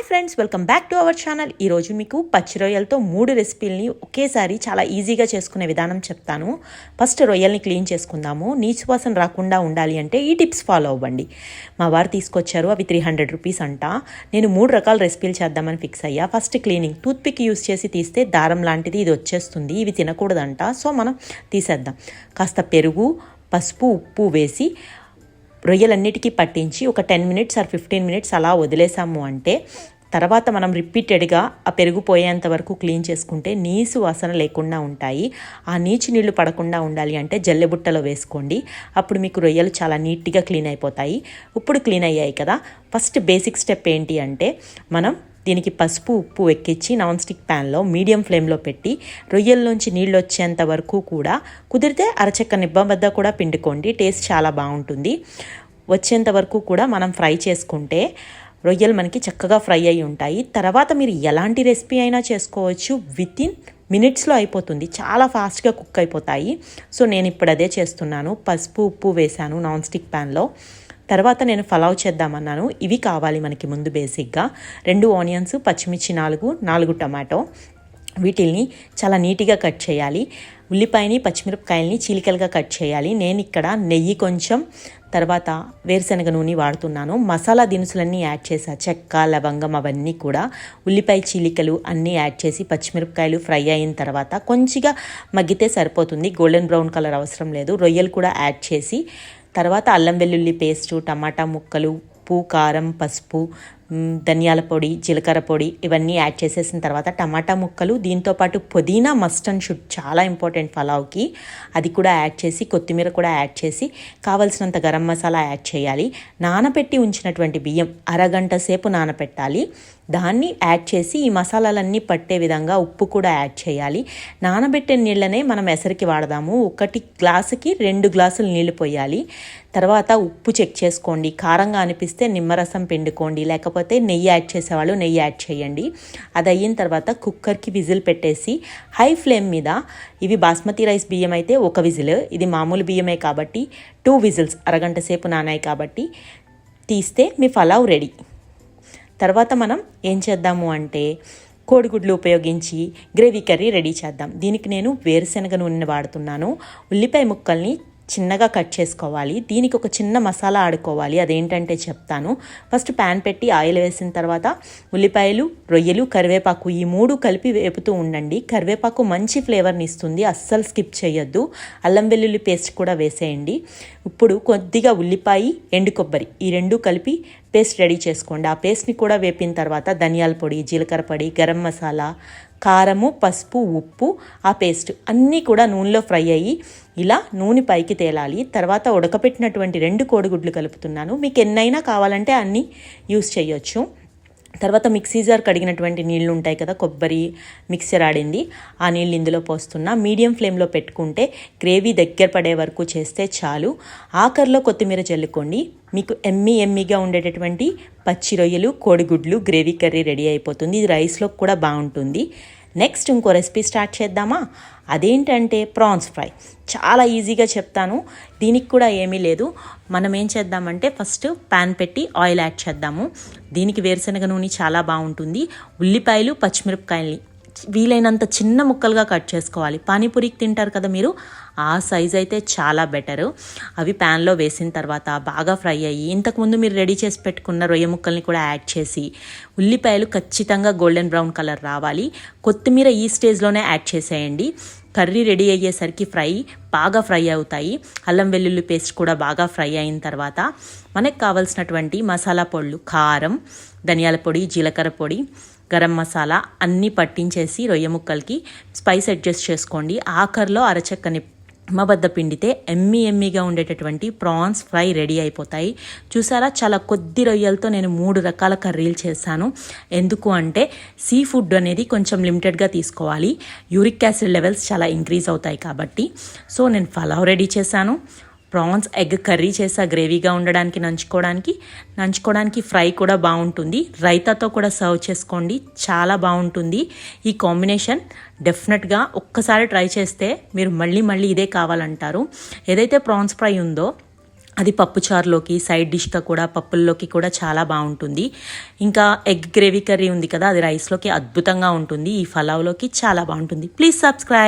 Friends, welcome back to our channel. ఈరోజు మీకు పచ్చి రొయ్యలతో 3 రెసిపీలని ఒకేసారి చాలా ఈజీగా చేసుకునే విధానం చెప్తాను. ఫస్ట్ రొయ్యల్ని క్లీన్ చేసుకుందాము. నీచు వాసన రాకుండా ఉండాలి అంటే ఈ టిప్స్ ఫాలో అవ్వండి. మా వారు తీసుకొచ్చారు, అవి 300 రూపీస్ అంట. నేను 3 రకాల రెసిపీలు చేద్దామని ఫిక్స్ అయ్యా. ఫస్ట్ క్లీనింగ్, టూత్పిక్ యూస్ చేసి తీస్తే దారం లాంటిది ఇది వచ్చేస్తుంది. ఇవి తినకూడదంట, సో మనం తీసేద్దాం. కాస్త పెరుగు, పసుపు, ఉప్పు వేసి రొయ్యలన్నిటికీ పట్టించి ఒక 10 మినిట్స్ ఆర్ 15 మినిట్స్ అలా వదిలేసాము అంటే తర్వాత మనం రిపీటెడ్గా ఆ పెరుగు పోయేంత వరకు క్లీన్ చేసుకుంటే నీసు వాసన లేకుండా ఉంటాయి. ఆ నీచు నీళ్లు పడకుండా ఉండాలి అంటే జల్లెబుట్టలో వేసుకోండి. అప్పుడు మీకు రొయ్యలు చాలా నీట్గా క్లీన్ అయిపోతాయి. ఇప్పుడు క్లీన్ అయ్యాయి కదా, ఫస్ట్ బేసిక్ స్టెప్ ఏంటి అంటే మనం దీనికి పసుపు, ఉప్పు ఎక్కించి నాన్ స్టిక్ ప్యాన్లో మీడియం ఫ్లేమ్లో పెట్టి రొయ్యల్లోంచి నీళ్ళు వచ్చేంత వరకు కూడా, కుదిరితే అరచెక్క నిబ్బ వద్ద కూడా పిండుకోండి, టేస్ట్ చాలా బాగుంటుంది. వచ్చేంత వరకు కూడా మనం ఫ్రై చేసుకుంటే రొయ్యలు మనకి చక్కగా ఫ్రై అయి ఉంటాయి. తర్వాత మీరు ఎలాంటి రెసిపీ అయినా చేసుకోవచ్చు, వితిన్ మినిట్స్లో అయిపోతుంది, చాలా ఫాస్ట్గా కుక్ అయిపోతాయి. సో నేను ఇప్పుడు అదే చేస్తున్నాను. పసుపు, ఉప్పు వేశాను నాన్ స్టిక్ ప్యాన్లో. తర్వాత నేను పలావ్ చేద్దామన్నాను. ఇవి కావాలి మనకి ముందు బేసిక్గా 2 ఆనియన్స్, పచ్చిమిర్చి 4 టమాటో. వీటిల్ని చాలా నీట్గా కట్ చేయాలి. ఉల్లిపాయని, పచ్చిమిరపకాయలని చీలికలుగా కట్ చేయాలి. నేను ఇక్కడ నెయ్యి కొంచెం, తర్వాత వేరుశనగ నూనె వాడుతున్నాను. మసాలా దినుసులన్నీ యాడ్ చేసా, చెక్క, లవంగం అవన్నీ కూడా. ఉల్లిపాయ చీలికలు అన్నీ యాడ్ చేసి పచ్చిమిరపకాయలు ఫ్రై అయిన తర్వాత కొంచెంగా మగ్గితే సరిపోతుంది, గోల్డెన్ బ్రౌన్ కలర్ అవసరం లేదు. రొయ్యలు కూడా యాడ్ చేసి తర్వాత అల్లం వెల్లుల్లి పేస్టు, టమాటా ముక్కలు, ఉప్పు, కారం, పసుపు, ధనియాల పొడి, జీలకర్ర పొడి ఇవన్నీ యాడ్ చేసేసిన తర్వాత టమాటా ముక్కలు, దీంతోపాటు పుదీనా మస్ట్ అండ్ షుడ్, చాలా ఇంపార్టెంట్ పలావ్కి, అది కూడా యాడ్ చేసి కొత్తిమీర కూడా యాడ్ చేసి కావలసినంత గరం మసాలా యాడ్ చేయాలి. నానబెట్టి ఉంచినటువంటి బియ్యం అరగంట సేపు నానబెట్టాలి. దాన్ని యాడ్ చేసి ఈ మసాలాలన్నీ పట్టే విధంగా ఉప్పు కూడా యాడ్ చేయాలి. నానబెట్టిన నీళ్ళనే మనం ఎసరికి వాడదాము. 1 గ్లాసుకి 2 గ్లాసులు నీళ్లు పోయాలి. తర్వాత ఉప్పు చెక్ చేసుకోండి. కారంగా అనిపిస్తే నిమ్మరసం పిండుకోండి, లేకపోతే నెయ్యి యాడ్ చేసేవాళ్ళు నెయ్యి యాడ్ చేయండి. అది అయిన తర్వాత కుక్కర్కి విజిల్ పెట్టేసి హై ఫ్లేమ్ మీద, ఇవి బాస్మతి రైస్ బియ్యం అయితే 1 విజిల్, ఇది మామూలు బియ్యమే కాబట్టి 2 విజిల్స్, అరగంట సేపు నానాయి కాబట్టి తీస్తే మీ పలావ్ రెడీ. తర్వాత మనం ఏం చేద్దాము అంటే కోడిగుడ్లు ఉపయోగించి గ్రేవీ కర్రీ రెడీ చేద్దాం. దీనికి నేను వేరుశనగ నూనె వాడుతున్నాను. ఉల్లిపాయ ముక్కల్ని చిన్నగా కట్ చేసుకోవాలి. దీనికి ఒక చిన్న మసాలా ఆడుకోవాలి, అదేంటంటే చెప్తాను. ఫస్ట్ ప్యాన్ పెట్టి ఆయిల్ వేసిన తర్వాత ఉల్లిపాయలు, రొయ్యలు, కరివేపాకు ఈ 3 కలిపి వేపుతూ ఉండండి. కరివేపాకు మంచి ఫ్లేవర్ని ఇస్తుంది, అస్సలు స్కిప్ చేయొద్దు. అల్లం వెల్లుల్లి పేస్ట్ కూడా వేసేయండి. ఇప్పుడు కొద్దిగా ఉల్లిపాయ, ఎండు కొబ్బరి ఈ 2 కలిపి పేస్ట్ రెడీ చేసుకోండి. ఆ పేస్ట్ని కూడా వేపిన తర్వాత ధనియాల పొడి, జీలకర్ర పొడి, గరం మసాలా, కారము, పసుపు, ఉప్పు, ఆ పేస్ట్ అన్నీ కూడా నూనెలో ఫ్రై అయ్యి ఇలా నూనె పైకి తేలాలి. తర్వాత ఉడకపెట్టినటువంటి 2 కోడిగుడ్లు కలుపుతున్నాను. మీకు ఎన్నైనా కావాలంటే అన్నీ యూస్ చేయొచ్చు. తర్వాత మిక్సీ జార్ కడిగినటువంటి నీళ్ళు ఉంటాయి కదా, కొబ్బరి మిక్సర్ ఆడింది, ఆ నీళ్ళు ఇందులో పోస్తున్నా. మీడియం ఫ్లేమ్లో పెట్టుకుంటే గ్రేవీ దగ్గర పడే వరకు చేస్తే చాలు. ఆఖరిలో కొత్తిమీర చల్లుకోండి. మీకు ఎమ్మీగా ఉండేటటువంటి పచ్చి రొయ్యలు, కోడిగుడ్లు గ్రేవీ కర్రీ రెడీ అయిపోతుంది. ఇది రైస్లో కూడా బాగుంటుంది. నెక్స్ట్ ఇంకో రెసిపీ స్టార్ట్ చేద్దామా? అదేంటంటే ప్రాన్స్ ఫ్రై. చాలా ఈజీగా చెప్తాను. దీనికి కూడా ఏమీ లేదు. మనం ఏం చేద్దామంటే ఫస్ట్ ప్యాన్ పెట్టి ఆయిల్ యాడ్ చేద్దాము. దీనికి వేరుశనగ నూనె చాలా బాగుంటుంది. ఉల్లిపాయలు, పచ్చిమిరపకాయల్ని వీలైనంత చిన్న ముక్కలుగా కట్ చేసుకోవాలి. పానీపూరికి తింటారు కదా మీరు, ఆ సైజ్ అయితే చాలా బెటరు. అవి ప్యాన్లో వేసిన తర్వాత బాగా ఫ్రై అయ్యి ఇంతకుముందు మీరు రెడీ చేసి పెట్టుకున్న రొయ్య ముక్కల్ని కూడా యాడ్ చేసి ఉల్లిపాయలు ఖచ్చితంగా గోల్డెన్ బ్రౌన్ కలర్ రావాలి. కొత్తిమీర ఈ స్టేజ్లోనే యాడ్ చేసేయండి. కర్రీ రెడీ అయ్యేసరికి బాగా ఫ్రై అవుతాయి. అల్లం వెల్లుల్లి పేస్ట్ కూడా బాగా ఫ్రై అయిన తర్వాత మనకు కావాల్సినటువంటి మసాలా పొడులు, కారం, ధనియాల పొడి, జీలకర్ర పొడి, గరం మసాలా అన్నీ పట్టించేసి రొయ్య ముక్కలకి స్పైస్ అడ్జస్ట్ చేసుకోండి. ఆఖరిలో అరచెక్క నిమ్మబద్ద పిండితే ఎమ్మీగా ఉండేటటువంటి ప్రాన్స్ ఫ్రై రెడీ అయిపోతాయి. చూసారా, చాలా కొద్ది రొయ్యలతో నేను 3 రకాల కర్రీలు చేశాను. ఎందుకు అంటే సీ ఫుడ్ అనేది కొంచెం లిమిటెడ్గా తీసుకోవాలి, యూరిక్ యాసిడ్ లెవెల్స్ చాలా ఇంక్రీజ్ అవుతాయి కాబట్టి. సో నేను పలావ్ రెడీ చేశాను, ప్రాన్స్ ఎగ్ కర్రీ చేసా గ్రేవీగా ఉండడానికి, నంచుకోవడానికి ఫ్రై కూడా బాగుంటుంది. రైతాతో కూడా సర్వ్ చేసుకోండి, చాలా బాగుంటుంది ఈ కాంబినేషన్. డెఫినెట్గా ఒక్కసారి ట్రై చేస్తే మీరు మళ్ళీ ఇదే కావాలంటారు. ఏదైతే ప్రాన్స్ ఫ్రై ఉందో అది పప్పుచారులోకి సైడ్ డిష్గా కూడా పప్పుల్లోకి కూడా చాలా బాగుంటుంది. ఇంకా ఎగ్ గ్రేవీ కర్రీ ఉంది కదా, అది రైస్లోకి అద్భుతంగా ఉంటుంది. ఈ పలావ్లోకి చాలా బాగుంటుంది. Please subscribe.